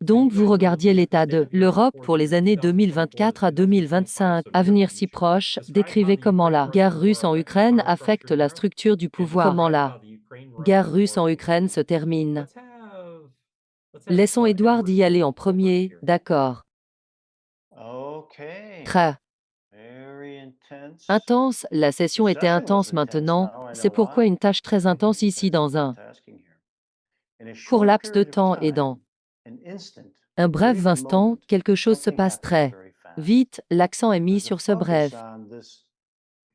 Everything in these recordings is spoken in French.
Donc vous regardiez l'état de l'Europe pour les années 2024 à 2025, avenir si proche, décrivez comment la guerre russe en Ukraine affecte la structure du pouvoir, comment la guerre russe en Ukraine se termine. Laissons Edward y aller en premier, d'accord. Okay. Très Very intense. intense, la The session était session was intense intense. maintenant, Now I know c'est pourquoi why. une tâche très intense ici dans un Multitasking here. In a court short laps de period of temps et time, dans an instant, un a bref brief instant, moment, quelque chose se something passe happens très very fast. vite, l'accent est mis There's a sur ce focus bref on this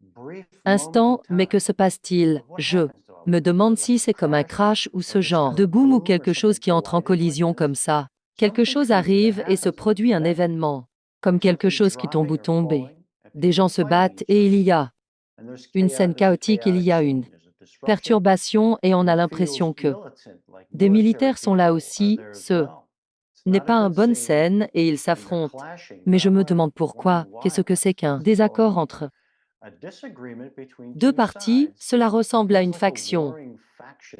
brief moment in instant, mais que time. se passe-t-il? But what Je happens to all me of this? Is demande it like si c'est a comme un crash crash ou or ce just genre kind de of boom ou boom or quelque chose something qui entre en colliding like collision comme this? ça. Quelque Something chose crazy that arrive et se happens in an produit un event, événement, comme like quelque something chose qui tombe dropping ou or tombe. falling, and Des people gens are se fighting battent each et il other. y a And there's une scène there's a chaotique, il chaotic y a scene. une There's a disruption. perturbation et on And a it feels l'impression que militant, like des military militaires sont là people are aussi, there as ce well. It's n'est not a pas une good bonne scene, scène et ils and they're s'affrontent. clashing. Mais Now je I'm me demande pourquoi, wondering why. qu'est-ce que c'est qu'un What's going désaccord on? entre A disagreement between deux two parties, sides cela ressemble à feels une like a faction. warring faction.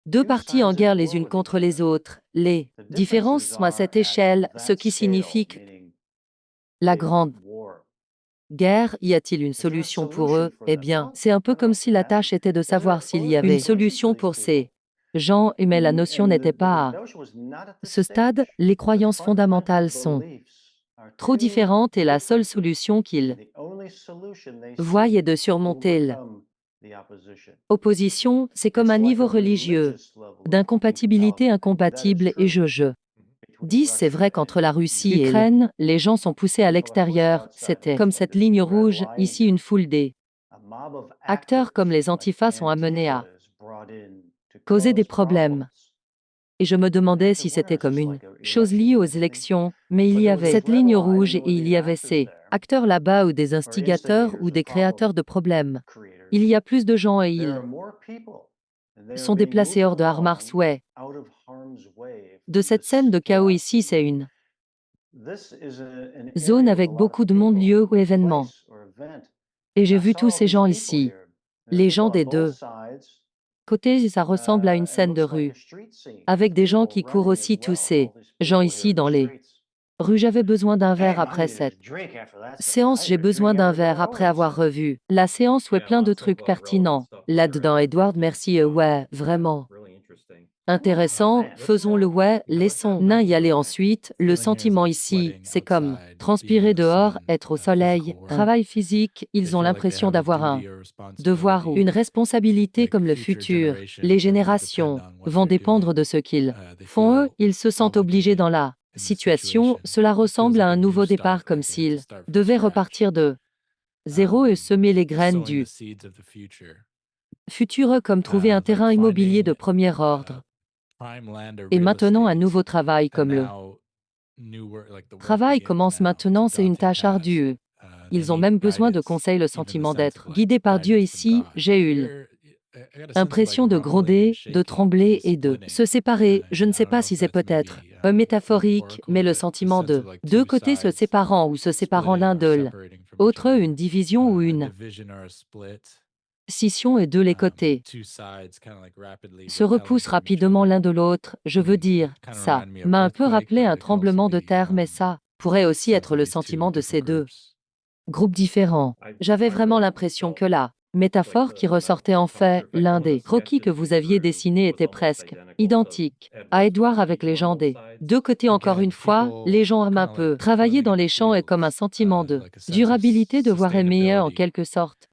Deux Two parties en sides at guerre les war unes with each contre les other. autres. Les The différences differences sont à are cette at échelle, ce that qui scale, signifie que meaning la big grande war. guerre, y a-t-il une Is there a solution pour solution eux? for Eh them? bien, Well, c'est un peu I don't know comme if si there la has to tâche be. était de Is there savoir a s'il y political avait une solution for solution these pour people? ces gens, mais la notion And n'était the pas à notion was not at this ce stade, stage. les The croyances fundamental fondamentales sont beliefs are trop too différentes et la seule different, solution and qu'ils the only solution they voient see est de to surmonter overcome the opposition. l'opposition, c'est comme It's un like a niveau religieux, religious level of d'incompatibilité incompatibility, and that is incompatible et true je. between 10, c'est Russia vrai qu'entre la and Russie et Ukraine. l'Ukraine, les gens sont poussés à People are pushed l'extérieur, outside. c'était There's comme like cette this ligne red rouge, line ici here. une foule des A mob of acteurs comme actors les like antifas sont amenés Antifa à is brought in to causer des cause problèmes. problems. Et je me And I demandais have to si wonder, c'était is comme this une like an chose election liée aux year thing? élections, mais il But y there was avait this cette red ligne line, rouge and et there were il these y avait actors ces there, acteurs là-bas ou des or instigateurs instigators ou or des créateurs problem de problèmes. Il creators. y a plus de gens et There ils are more people, and they are sont being déplacés moved hors de along Harmarsway. out of harm's way De from cette this scène de chaos chaos ici, scene. c'est une This is an zone area with a avec lot of beaucoup de monde, people lieu ou or événement. place or event. Et And j'ai I vu saw tous all ces these gens people ici. here. There are Les people gens on des both deux sides, côtés, ça ressemble à une and it scène de looks like a rue, street scene avec with des gens people qui courent running as aussi tous well. ces All these gens people here ici in the dans les streets. rues. J'avais besoin d'un verre Man, I après needed a cette drink after that session. séance, I j'ai need a drink besoin d'un every day verre I après work. avoir revu la séance où est plein de trucs pertinents. Là-dedans, Edward, merci, ouais, vraiment. Oh Intéressant, man. faisons-le ouais, laissons nain y aller ensuite. Le sentiment ici, c'est comme transpirer dehors, être au soleil, travail physique, ils ont l'impression d'avoir un devoir ou une responsabilité comme le futur. Les générations vont dépendre de ce qu'ils font eux, ils se sentent obligés dans la situation, cela ressemble à un nouveau départ comme s'ils devaient repartir de zéro et semer les graines du futur comme trouver un terrain immobilier de premier ordre. Et maintenant un nouveau travail comme le travail commence maintenant, c'est une tâche ardue. Ils ont même besoin de conseils, le sentiment d'être guidé par Dieu ici, j'ai eu l'impression de gronder, de trembler et de se séparer. Je ne sais pas si c'est peut-être un métaphorique, mais le sentiment de deux côtés se séparant ou se séparant l'un de l'autre, une division ou une scission et de les côtés se repoussent rapidement l'un de l'autre, je veux dire, ça m'a un peu rappelé un tremblement de terre, mais ça pourrait aussi être le sentiment de ces deux groupes différents. J'avais vraiment l'impression que la métaphore qui ressortait en fait, l'un des croquis que vous aviez dessiné était presque identique à Édouard avec les gens des deux côtés. Encore une fois, les gens aiment un peu travailler dans les champs et comme un sentiment de durabilité, devoir aimer en quelque sorte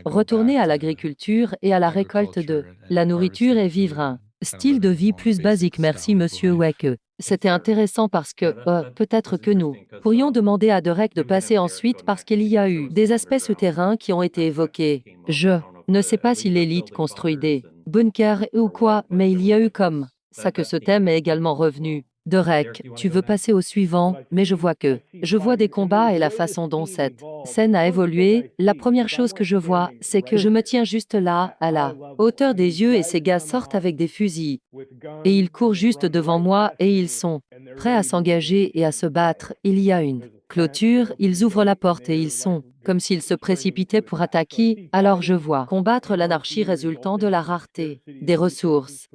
retourner à l'agriculture et à la récolte de la nourriture et vivre un style de vie plus basique. Merci Monsieur Weke. C'était intéressant parce que, peut-être que nous pourrions demander à Derek de passer ensuite parce qu'il y a eu des aspects souterrains qui ont été évoqués. Je ne sais pas si l'élite construit des bunkers ou quoi, mais il y a eu comme ça que ce thème est également revenu. Derek, tu veux passer au suivant, mais je vois des combats et la façon dont cette scène a évolué. La première chose que je vois, c'est que je me tiens juste là, à la hauteur des yeux et ces gars sortent avec des fusils. Et ils courent juste devant moi et ils sont prêts à s'engager et à se battre. Il y a une clôture, ils ouvrent la porte et ils sont comme s'ils se précipitaient pour attaquer, alors je vois combattre l'anarchie résultant de la rareté des ressources.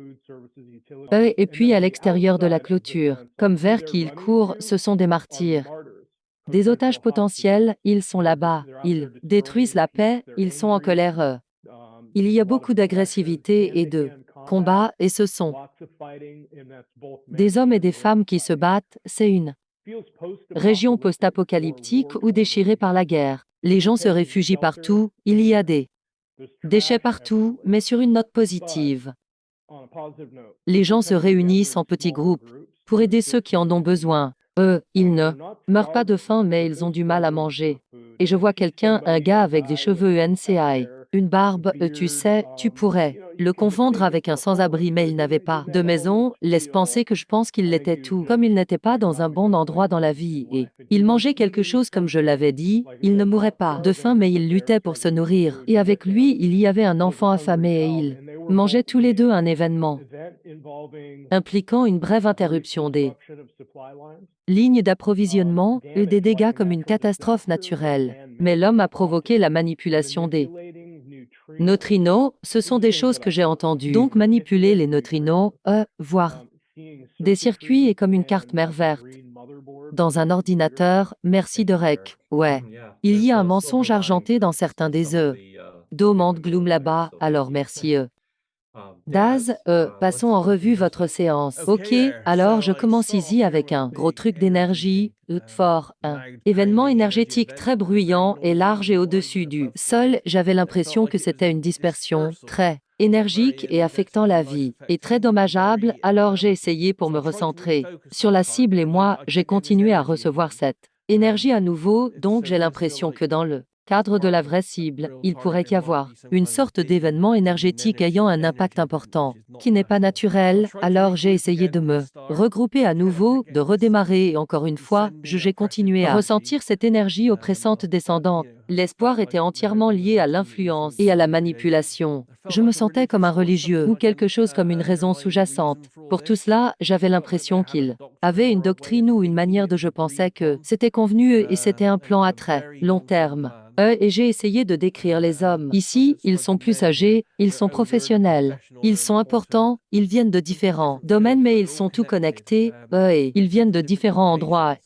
Et puis à l'extérieur de la clôture, comme vers qui ils courent, ce sont des martyrs. Des otages potentiels, ils sont là-bas, ils détruisent la paix, ils sont en colère. Il y a beaucoup d'agressivité et de combat, et ce sont des hommes et des femmes qui se battent, c'est une région post-apocalyptique ou déchirée par la guerre. Les gens se réfugient partout, il y a des déchets partout, mais sur une note positive. Les gens se réunissent en petits groupes pour aider ceux qui en ont besoin. Eux, ils ne meurent pas de faim, mais ils ont du mal à manger. Et je vois quelqu'un, un gars avec des cheveux UNCI, une barbe, tu sais, tu pourrais le confondre avec un sans-abri, mais il n'avait pas de maison, laisse penser que je pense qu'il l'était tout. Comme il n'était pas dans un bon endroit dans la vie et il mangeait quelque chose comme je l'avais dit, il ne mourait pas de faim, mais il luttait pour se nourrir. Et avec lui, il y avait un enfant affamé et ils mangeaient tous les deux un événement impliquant une brève interruption des lignes d'approvisionnement et des dégâts comme une catastrophe naturelle. Mais l'homme a provoqué la manipulation des neutrinos, ce sont des choses que j'ai entendues. Donc manipuler les neutrinos, voir des circuits est comme une carte mère verte. Dans un ordinateur, merci de rec. Ouais. Il y a un mensonge argenté dans certains des œufs. Domande Gloom là-bas, alors merci eux. Daz, passons en revue votre séance. Ok, alors je commence ici avec un gros truc d'énergie, fort, un événement énergétique très bruyant et large et au-dessus du sol. J'avais l'impression que c'était une dispersion très énergique et affectant la vie, et très dommageable, alors j'ai essayé pour me recentrer sur la cible et moi, j'ai continué à recevoir cette énergie à nouveau, donc j'ai l'impression que dans le cadre de la vraie cible, il pourrait y avoir une sorte d'événement énergétique ayant un impact important, qui n'est pas naturel, alors j'ai essayé de me regrouper à nouveau, de redémarrer et encore une fois, j'ai continué à ressentir cette énergie oppressante descendante. L'espoir était entièrement lié à l'influence et à la manipulation. Je me sentais comme un religieux ou quelque chose comme une raison sous-jacente. Pour tout cela, j'avais l'impression qu'il avait une doctrine ou une manière de je pensais que c'était convenu et c'était un plan à très long terme. Et j'ai essayé de décrire les hommes. Ici, ils sont plus âgés, ils sont professionnels, ils sont importants, ils viennent de différents domaines mais ils sont tous connectés, et ils viennent de différents endroits.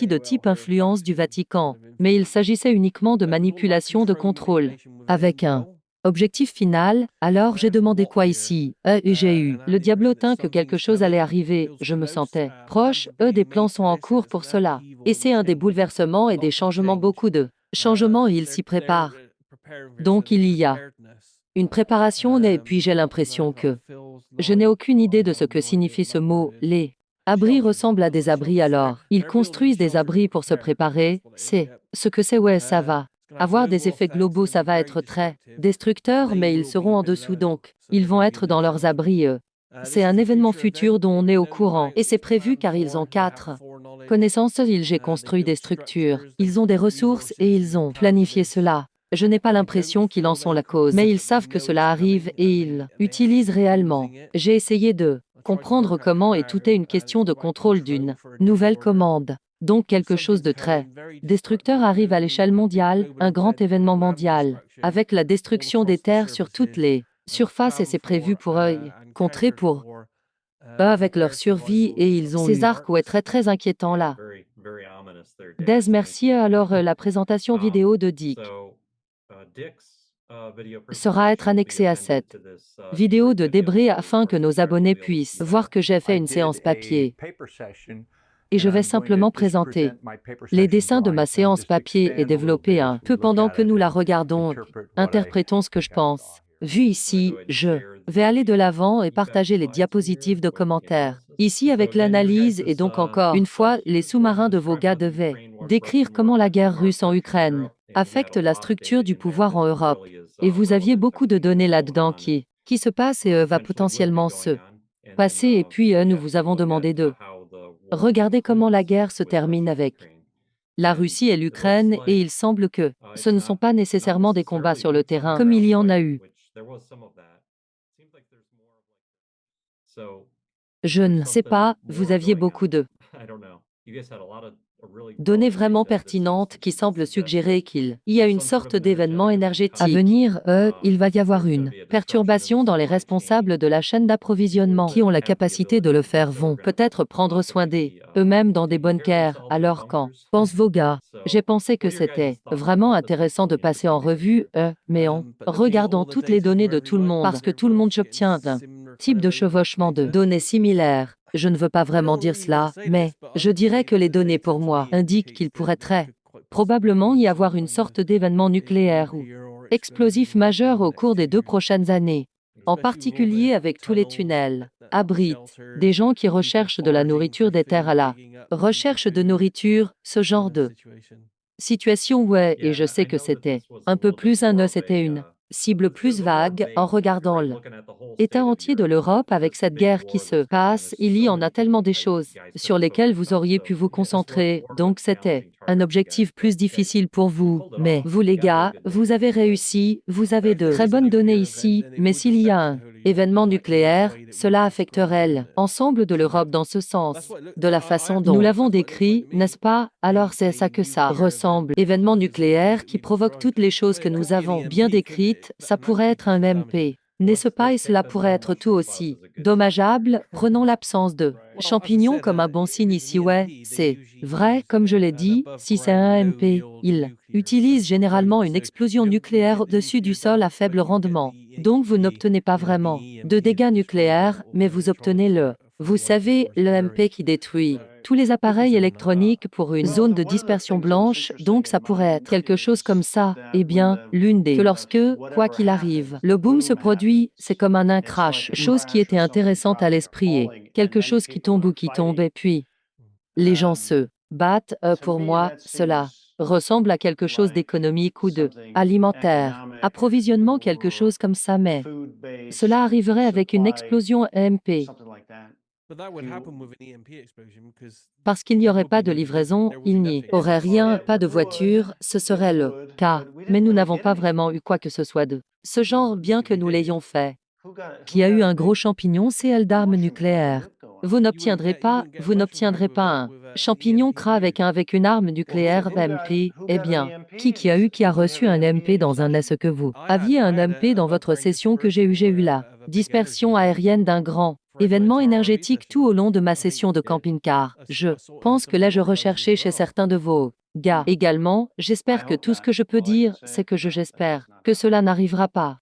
De type influence du Vatican, mais il s'agissait uniquement de manipulation de contrôle. Avec un objectif final, alors j'ai demandé quoi ici, et j'ai eu le diablotin que quelque chose allait arriver, je me sentais proche, des plans sont en cours pour cela. Et c'est un des bouleversements et des changements, beaucoup de changements et il s'y prépare. Donc il y a une préparation et puis j'ai l'impression que je n'ai aucune idée de ce que signifie ce mot, les abris ressemblent à des abris alors. Ils construisent des abris pour se préparer, c'est ce que c'est, ouais, ça va avoir des effets globaux, ça va être très destructeur, mais ils seront en dessous donc. Ils vont être dans leurs abris. C'est un événement futur dont on est au courant et c'est prévu car ils ont 4 connaissances. J'ai construit des structures, ils ont des ressources et ils ont planifié cela. Je n'ai pas l'impression qu'ils en sont la cause, mais ils savent que cela arrive et ils utilisent réellement. J'ai essayé de comprendre comment et tout est une question de contrôle d'une nouvelle commande. Donc quelque chose de très destructeur arrive à l'échelle mondiale, un grand événement mondial, avec la destruction des terres sur toutes les surfaces et c'est prévu pour eux, contrer pour eux avec leur survie et ils ont ces arcs ouais très très inquiétant là. Des merci alors la présentation vidéo de Dick sera être annexée à cette vidéo de Débré afin que nos abonnés puissent voir que j'ai fait une séance papier. Et je vais simplement présenter les dessins de ma séance papier et développer un peu pendant que nous la regardons. Interprétons ce que je pense. Vu ici, je vais aller de l'avant et partager les diapositives de commentaires. Ici avec l'analyse et donc encore une fois, les sous-marins de vos gars devaient décrire comment la guerre russe en Ukraine affecte la structure du pouvoir en Europe. Et vous aviez beaucoup de données là-dedans qui se passent et va potentiellement se passer et puis nous vous avons demandé de regarder comment la guerre se termine avec la Russie et l'Ukraine et il semble que ce ne sont pas nécessairement des combats sur le terrain comme il y en a eu. Je ne sais pas, vous aviez beaucoup de Données vraiment pertinentes qui semblent suggérer qu'il y a une sorte d'événement énergétique à venir. Il va y avoir une perturbation dans les responsables de la chaîne d'approvisionnement qui ont la capacité de le faire vont peut-être prendre soin d'eux-mêmes dans des bunkers. Alors quand pensent vos gars? J'ai pensé que c'était vraiment intéressant de passer en revue, mais en regardant toutes les données de tout le monde, parce que tout le monde j'obtiens un type de chevauchement de données similaires. Je ne veux pas vraiment dire cela, mais je dirais que les données pour moi indiquent qu'il pourrait très probablement y avoir une sorte d'événement nucléaire ou explosif majeur au cours des 2 prochaines années. En particulier avec tous les tunnels, abritent des gens qui recherchent de la nourriture des terres à la recherche de nourriture, ce genre de situation, ouais, et je sais que c'était un peu plus c'était une cible plus vague en regardant l'état entier de l'Europe avec cette guerre qui se passe, il y en a tellement des choses sur lesquelles vous auriez pu vous concentrer, donc c'était un objectif plus difficile pour vous. Mais vous les gars, vous avez réussi, vous avez de très bonnes données ici, mais s'il y a un événement nucléaire, cela affecterait l'ensemble de l'Europe dans ce sens, de la façon dont nous l'avons décrit, n'est-ce pas? Alors c'est à ça que ça ressemble. Événement nucléaire qui provoque toutes les choses que nous avons bien décrites, ça pourrait être un MP. N'est-ce pas? Et cela pourrait être tout aussi dommageable. Prenons l'absence de champignons comme un bon signe ici. Ouais, c'est vrai, comme je l'ai dit, si c'est un MP, il utilise généralement une explosion nucléaire au-dessus du sol à faible rendement. Donc vous n'obtenez pas vraiment de dégâts nucléaires, mais vous obtenez vous savez, le MP qui détruit tous les appareils électroniques pour une zone de dispersion blanche, donc ça pourrait être quelque chose comme ça. Eh bien, l'une des que lorsque, quoi qu'il arrive, le boom se produit, c'est comme un crash, chose qui était intéressante à l'esprit et quelque chose qui tombe ou qui tombe et puis les gens se battent. Pour moi, cela ressemble à quelque chose d'économique ou de alimentaire, approvisionnement, quelque chose comme ça, mais cela arriverait avec une explosion EMP. Parce qu'il n'y aurait pas de livraison, il n'y aurait rien, pas de voiture, ce serait le cas. Mais nous n'avons pas vraiment eu quoi que ce soit de ce genre, bien que nous l'ayons fait. Qui a eu un gros champignon CL d'armes nucléaires. Vous n'obtiendrez pas un champignon CRA avec une arme nucléaire MP. Eh bien, qui a reçu un MP dans un Est-ce que vous aviez un MP dans votre session que j'ai eu la dispersion aérienne d'un grand événement énergétique tout au long de ma session de camping-car. Je pense que l'ai-je recherché chez certains de vos gars. Également, j'espère que tout ce que je peux dire, c'est que j'espère que cela n'arrivera pas.